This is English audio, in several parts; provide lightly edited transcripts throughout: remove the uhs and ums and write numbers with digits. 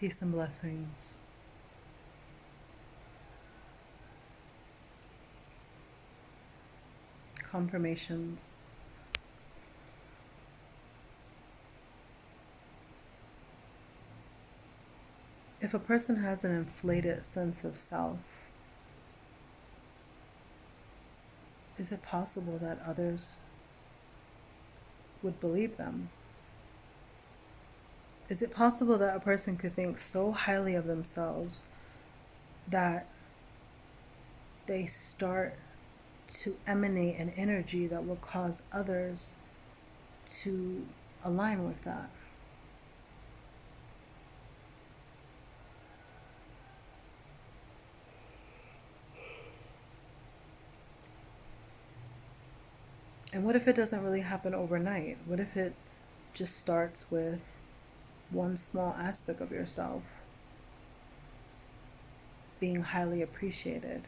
Peace and blessings. Confirmations. If a person has an inflated sense of self, is it possible that others would believe them? Is it possible that a person could think so highly of themselves that they start to emanate an energy that will cause others to align with that? And what if it doesn't really happen overnight? What if it just starts with one small aspect of yourself being highly appreciated,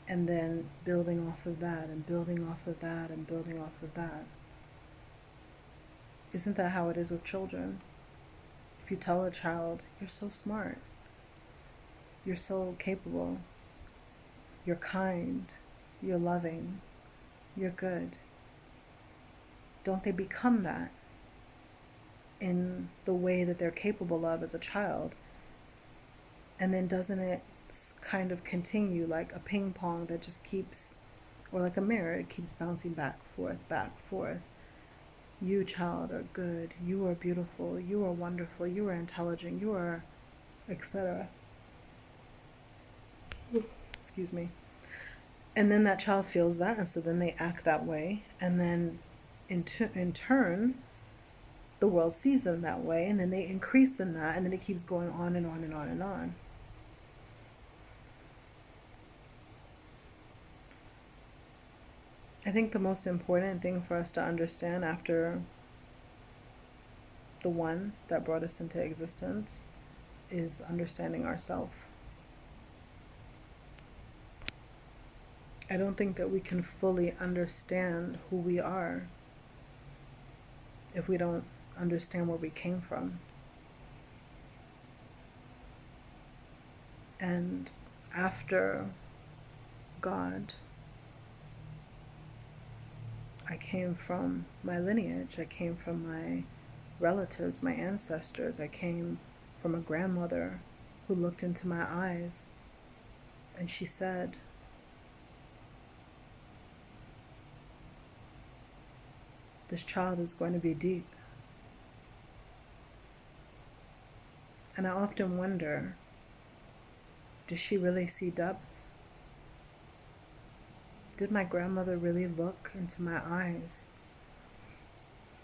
and then building off of that and building off of that and building off of that? Isn't that how it is with children? If you tell a child, you're so smart, you're so capable, you're kind, you're loving, you're good, don't they become that in the way that they're capable of as a child? And then doesn't it kind of continue like a ping pong that just keeps, or like a mirror, it keeps bouncing back, forth, forth? You, child, are good. You are beautiful. You are wonderful. You are intelligent. You are, etc. Excuse me. And then that child feels that, and so then they act that way. And then in turn, the world sees them that way, and then they increase in that, and then it keeps going on and on and on and on. I think the most important thing for us to understand after the one that brought us into existence is understanding ourselves. I don't think that we can fully understand who we are if we don't understand where we came from. And after God, I came from my lineage. I came from my relatives, my ancestors. I came from a grandmother who looked into my eyes and she said, "This child is going to be deep." And I often wonder, did she really see depth? Did my grandmother really look into my eyes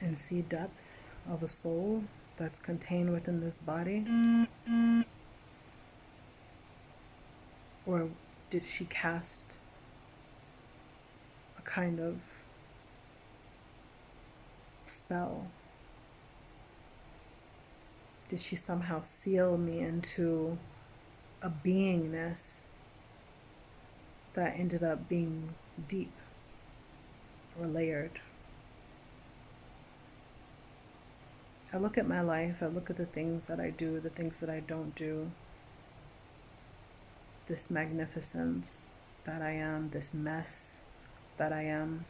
and see depth of a soul that's contained within this body? Or did she cast a kind of spell? Did she somehow seal me into a beingness that ended up being deep or layered? I look at my life, I look at the things that I do, the things that I don't do, this magnificence that I am, this mess that I am.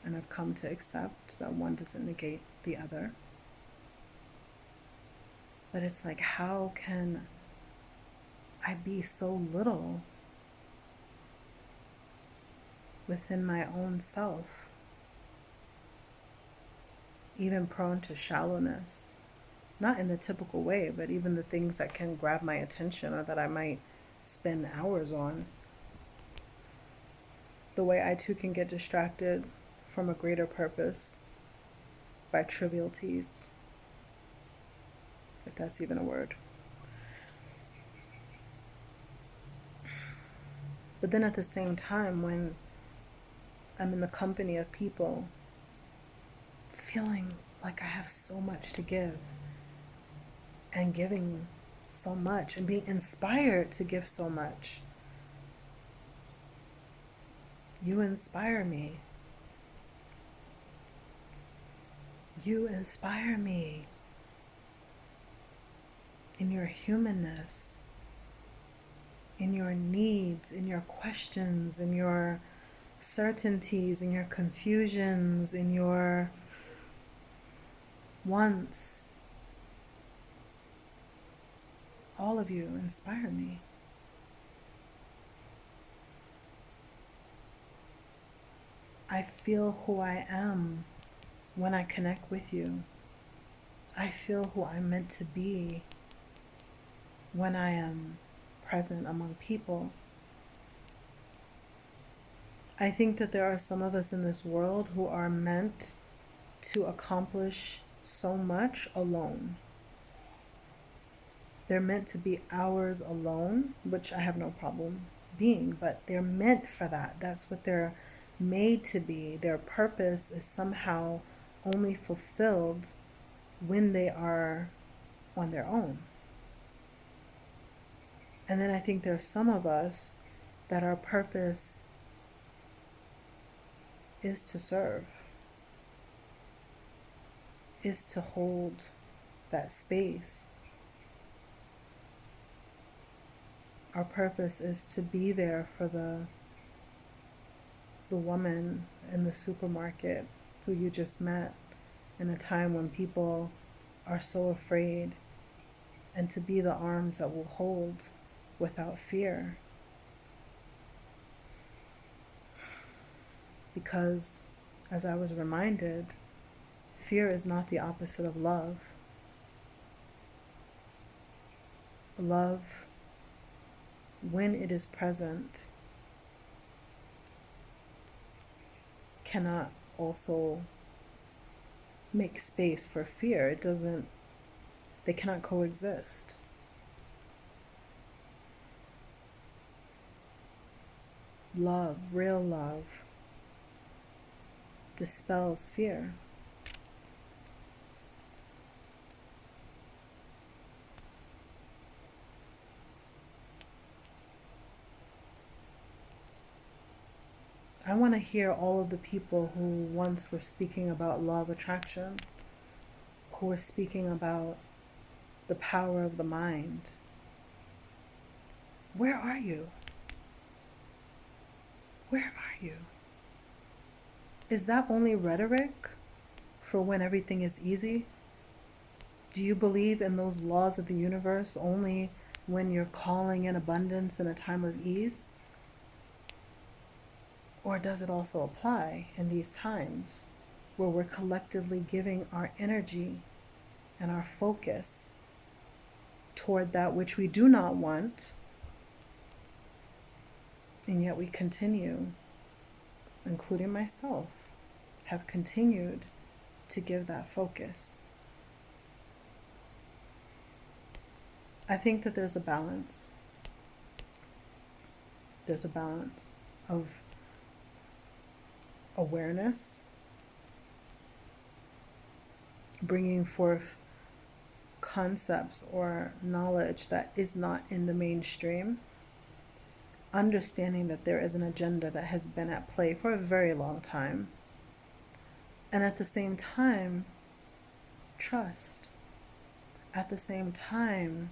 And I've come to accept that one doesn't negate the other. But it's like, how can I be so little within my own self? Even prone to shallowness. Not in the typical way, but even the things that can grab my attention or that I might spend hours on. The way I too can get distracted from a greater purpose by trivialities, if that's even a word. But then at the same time, when I'm in the company of people feeling like I have so much to give and giving so much and being inspired to give so much, you inspire me. You inspire me in your humanness, in your needs, in your questions, in your certainties, in your confusions, in your wants. All of you inspire me. I feel who I am when I connect with you. I feel who I'm meant to be when I am present among people. I think that there are some of us in this world who are meant to accomplish so much alone. They're meant to be hours alone, which I have no problem being, but they're meant for that. That's what they're made to be. Their purpose is somehow only fulfilled when they are on their own. And then I think there's some of us that our purpose is to serve, is to hold that space. Our purpose is to be there for the woman in the supermarket who you just met in a time when people are so afraid, and to be the arms that will hold without fear. Because, as I was reminded, fear is not the opposite of love. Love, when it is present, cannot also make space for fear. They cannot coexist. Love, real love, dispels fear. I want to hear all of the people who once were speaking about law of attraction, who were speaking about the power of the mind. Where are you? Where are you? Is that only rhetoric for when everything is easy? Do you believe in those laws of the universe only when you're calling in abundance in a time of ease? Or does it also apply in these times where we're collectively giving our energy and our focus toward that which we do not want, and yet we continue, including myself, have continued to give that focus? I think that there's a balance. There's a balance of awareness, bringing forth concepts or knowledge that is not in the mainstream, understanding that there is an agenda that has been at play for a very long time, and at the same time, trust. At the same time,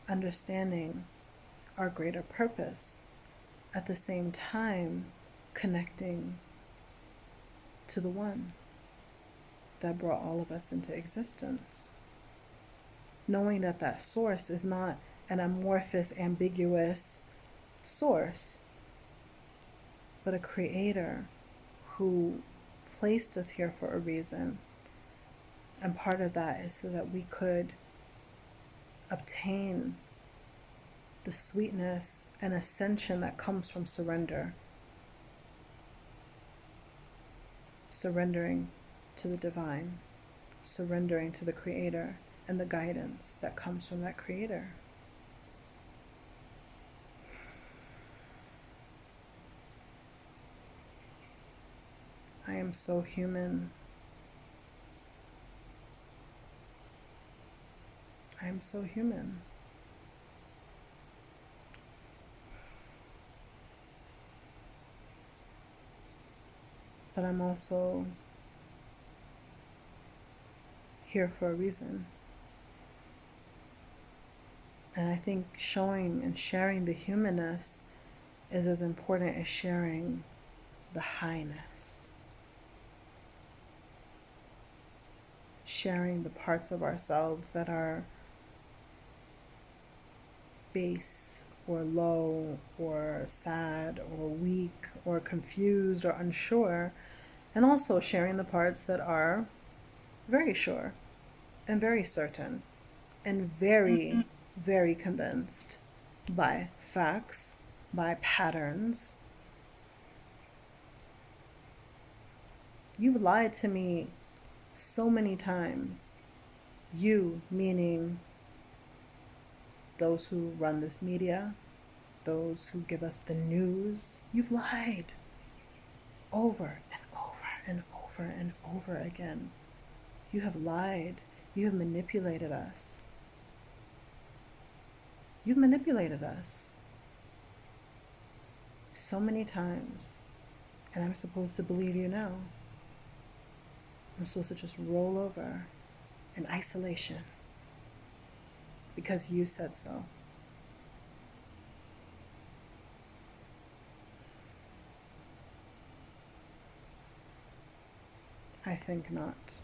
understanding our greater purpose. At the same time, connecting to the one that brought all of us into existence. Knowing that that source is not an amorphous, ambiguous source, but a creator who placed us here for a reason. And part of that is so that we could obtain the sweetness and ascension that comes from surrender. Surrendering to the divine, surrendering to the creator and the guidance that comes from that creator. I am so human. I am so human. But I'm also here for a reason. And I think showing and sharing the humanness is as important as sharing the highness. Sharing the parts of ourselves that are base or low or sad or weak or confused or unsure, and also sharing the parts that are very sure and very certain and very, very convinced by facts, by patterns. You've lied to me so many times. You, meaning those who run this media, those who give us the news. You've lied over and over and over and over again. You have lied. You have manipulated us. You've manipulated us so many times. And I'm supposed to believe you now. I'm supposed to just roll over in isolation because you said so. I think not.